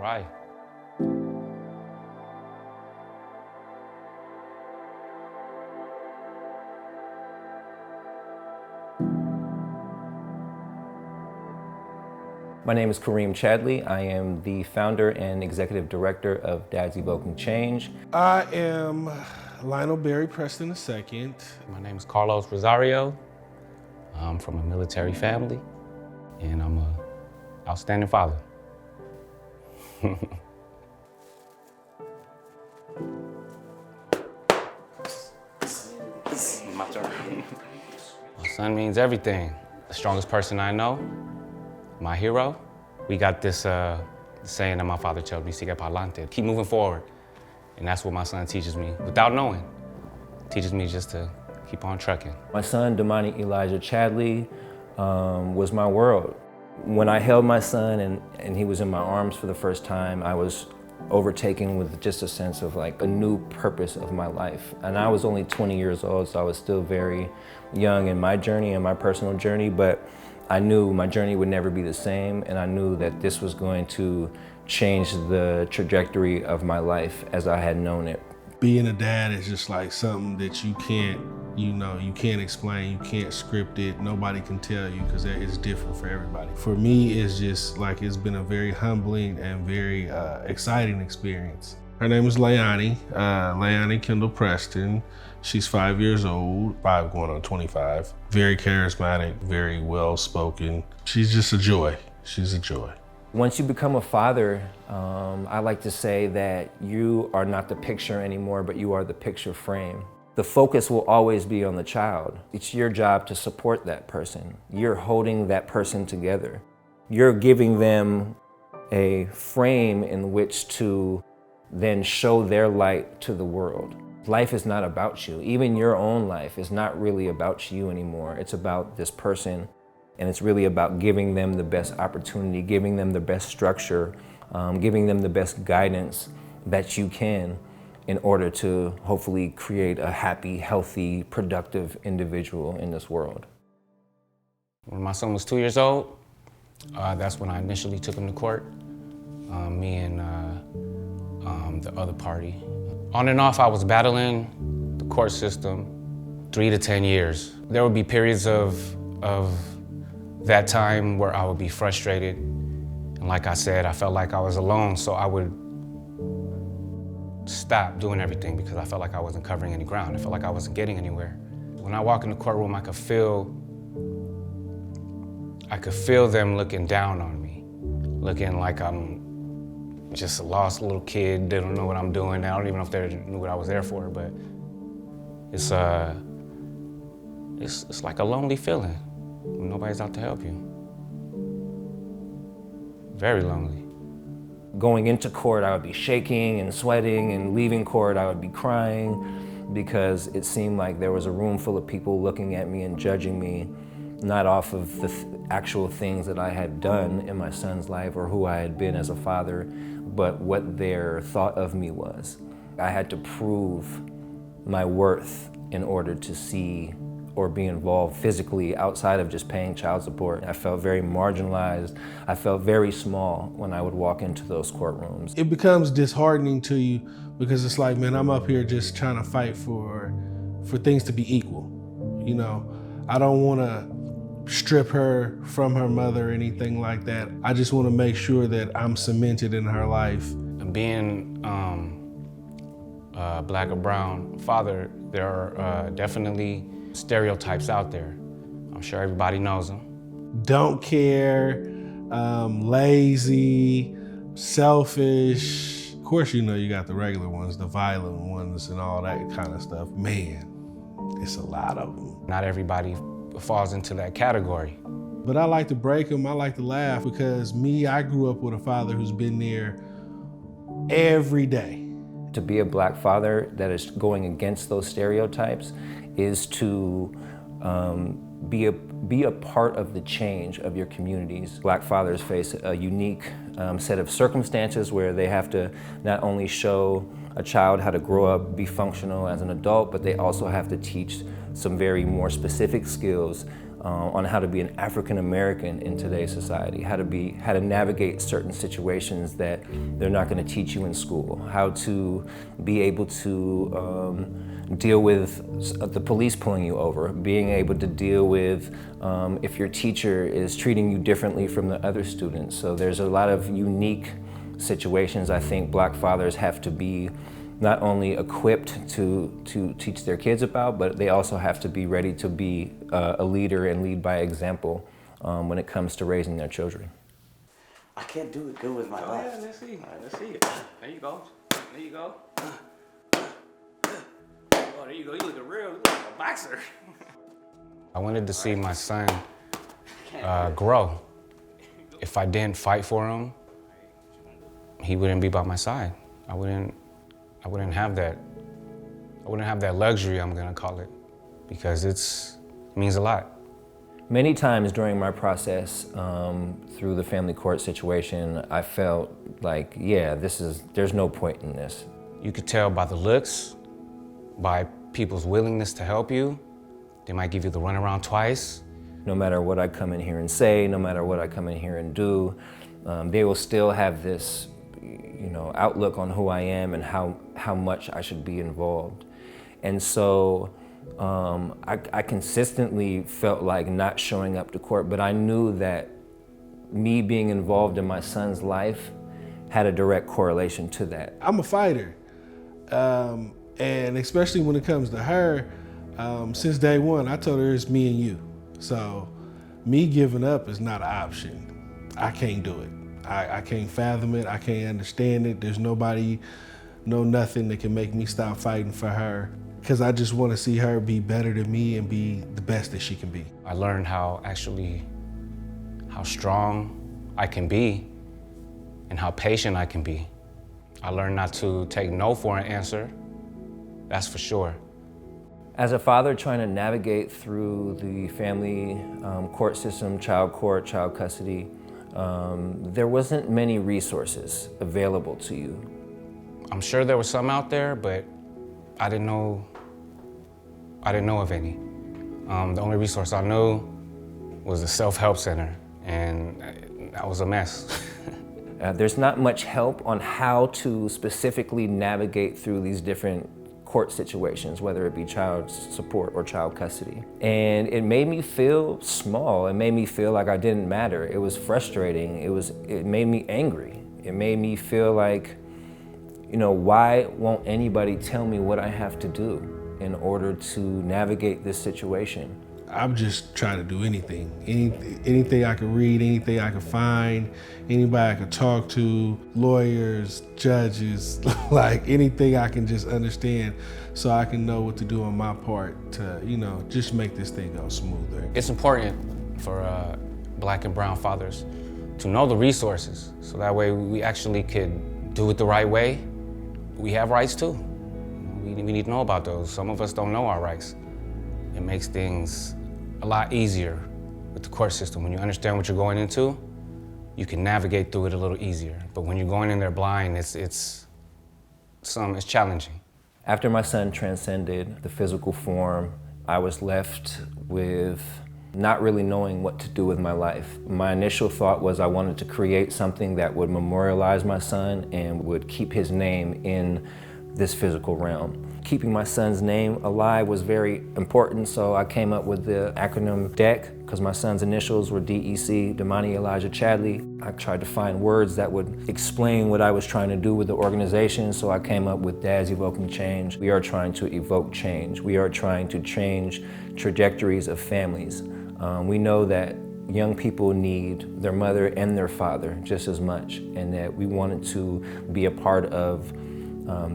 right. My name is Kareem Chadley. I am the founder and executive director of Dad's Evoking Change. I am Lionel Barry Preston II. My name is Carlos Rosario. I'm from a military family, and I'm an outstanding father. My turn. My son means everything. The strongest person I know, my hero. We got this saying that my father told me, sigue pa'lante, keep moving forward. And that's what my son teaches me without knowing. Teaches me just to keep on trucking. My son, Damani Elijah Chadley, was my world. When I held my son and he was in my arms for the first time, I was overtaken with just a sense of like a new purpose of my life. And I was only 20 years old, so I was still very young in my journey and my personal journey, but I knew my journey would never be the same, and I knew that this was going to change the trajectory of my life as I had known it. Being a dad is just like something that you can't explain, you can't script it, nobody can tell you because it's different for everybody. For me, it's just like it's been a very humbling and very exciting experience. Her name is Leilani Kendall Preston. She's 5 years old, 5 going on 25. Very charismatic, very well-spoken. She's just a joy. She's a joy. Once you become a father, I like to say that you are not the picture anymore, but you are the picture frame. The focus will always be on the child. It's your job to support that person. You're holding that person together. You're giving them a frame in which to then show their light to the world. Life is not about you. Even your own life is not really about you anymore. It's about this person, and it's really about giving them the best opportunity, giving them the best structure, giving them the best guidance that you can in order to hopefully create a happy, healthy, productive individual in this world. When my son was 2 years old, that's when I initially took him to court, me and the other party. On and off, I was battling the court system 3 to 10 years. There would be periods of that time where I would be frustrated. And like I said, I felt like I was alone, so I would stop doing everything because I felt like I wasn't covering any ground. I felt like I wasn't getting anywhere. When I walk in the courtroom, I could feel them looking down on me, looking like I'm just a lost little kid. They don't know what I'm doing. I don't even know if they knew what I was there for, but it's like a lonely feeling when nobody's out to help you. Very lonely. Going into court, I would be shaking and sweating, and leaving court, I would be crying because it seemed like there was a room full of people looking at me and judging me, not off of the actual things that I had done in my son's life or who I had been as a father, but what their thought of me was. I had to prove my worth in order to see or be involved physically outside of just paying child support. I felt very marginalized. I felt very small when I would walk into those courtrooms. It becomes disheartening to you because it's like, man, I'm up here just trying to fight for things to be equal. You know, I don't want to strip her from her mother or anything like that. I just want to make sure that I'm cemented in her life. Being a black or brown father, there are definitely stereotypes out there. I'm sure everybody knows them. Don't care, lazy, selfish. Of course, you know you got the regular ones, the violent ones and all that kind of stuff. Man, it's a lot of them. Not everybody falls into that category. But I like to break them, I like to laugh because I grew up with a father who's been there every day. To be a black father that is going against those stereotypes is to be a part of the change of your communities. Black fathers face a unique set of circumstances where they have to not only show a child how to grow up, be functional as an adult, but they also have to teach some very more specific skills on how to be an African American in today's society, how to navigate certain situations that they're not going to teach you in school, how to be able to deal with the police pulling you over, being able to deal with if your teacher is treating you differently from the other students. So there's a lot of unique situations I think Black fathers have to be not only equipped to teach their kids about, but they also have to be ready to be a leader and lead by example when it comes to raising their children. I can't do it good with my left. Yeah, let's see. All right, Let's see it. There you go. There you go. Oh, there you go. You look real. You look like a boxer. I wanted to see my son grow. If I didn't fight for him, he wouldn't be by my side. I wouldn't have that. I wouldn't have that luxury, I'm gonna call it, because it means a lot. Many times during my process through the family court situation, I felt like, yeah, there's no point in this. You could tell by the looks, by people's willingness to help you. They might give you the runaround twice. No matter what I come in here and say, no matter what I come in here and do, they will still have this outlook on who I am and how much I should be involved. And so I consistently felt like not showing up to court, but I knew that me being involved in my son's life had a direct correlation to that. I'm a fighter, and especially when it comes to her, since day one, I told her it's me and you. So me giving up is not an option. I can't do it. I can't fathom it, I can't understand it. There's nobody, nothing that can make me stop fighting for her, because I just want to see her be better than me and be the best that she can be. I learned how strong I can be and how patient I can be. I learned not to take no for an answer, that's for sure. As a father trying to navigate through the family court system, child court, child custody, there wasn't many resources available to you. I'm sure there was some out there, but I didn't know of any. The only resource I knew was the self-help center, and that was a mess. There's not much help on how to specifically navigate through these different court situations, whether it be child support or child custody. And it made me feel small. It made me feel like I didn't matter. It was frustrating. It made me angry. It made me feel like, why won't anybody tell me what I have to do in order to navigate this situation? I'm just trying to do anything. Anything I can read, anything I can find, anybody I can talk to, lawyers, judges, like anything I can just understand so I can know what to do on my part to, just make this thing go smoother. It's important for Black and brown fathers to know the resources, so that way we actually could do it the right way. We have rights too. We need to know about those. Some of us don't know our rights. It makes things a lot easier with the court system. When you understand what you're going into, you can navigate through it a little easier. But when you're going in there blind, it's challenging. After my son transcended the physical form, I was left with not really knowing what to do with my life. My initial thought was I wanted to create something that would memorialize my son and would keep his name in this physical realm. Keeping my son's name alive was very important, so I came up with the acronym DEC, because my son's initials were DEC, Damani Elijah Chadley. I tried to find words that would explain what I was trying to do with the organization, so I came up with Dad's Evoking Change. We are trying to evoke change. We are trying to change trajectories of families. We know that young people need their mother and their father just as much, and that we wanted to be a part of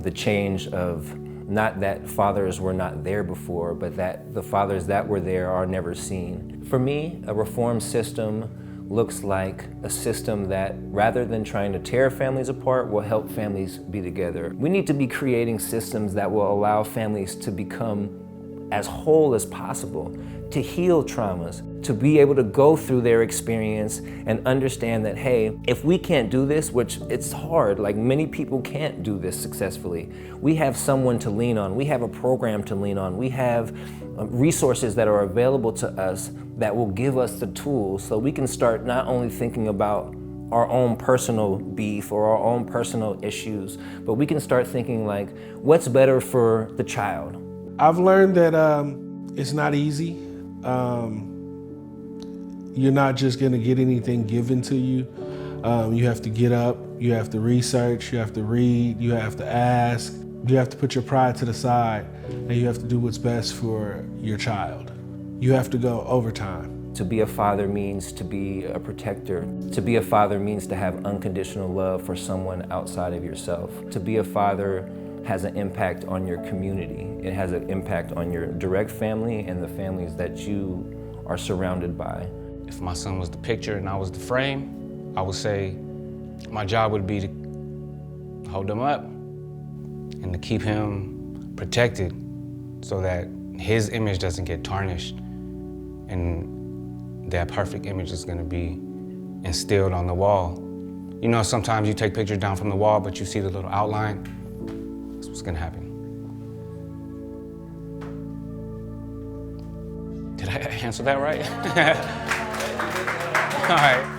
the change of not that fathers were not there before, but that the fathers that were there are never seen. For me, a reform system looks like a system that, rather than trying to tear families apart, will help families be together. We need to be creating systems that will allow families to become as whole as possible, to heal traumas, to be able to go through their experience and understand that, hey, if we can't do this, which it's hard, like many people can't do this successfully, we have someone to lean on, we have a program to lean on, we have resources that are available to us that will give us the tools so we can start not only thinking about our own personal beef or our own personal issues, but we can start thinking like, what's better for the child? I've learned that it's not easy. You're not just gonna get anything given to you. You have to get up, you have to research, you have to read, you have to ask, you have to put your pride to the side, and you have to do what's best for your child. You have to go overtime. To be a father means to be a protector. To be a father means to have unconditional love for someone outside of yourself. To be a father has an impact on your community. It has an impact on your direct family and the families that you are surrounded by. If my son was the picture and I was the frame, I would say my job would be to hold him up and to keep him protected so that his image doesn't get tarnished and that perfect image is gonna be instilled on the wall. You know, sometimes you take pictures down from the wall, but you see the little outline. That's what's gonna happen. Did I answer that right? All right.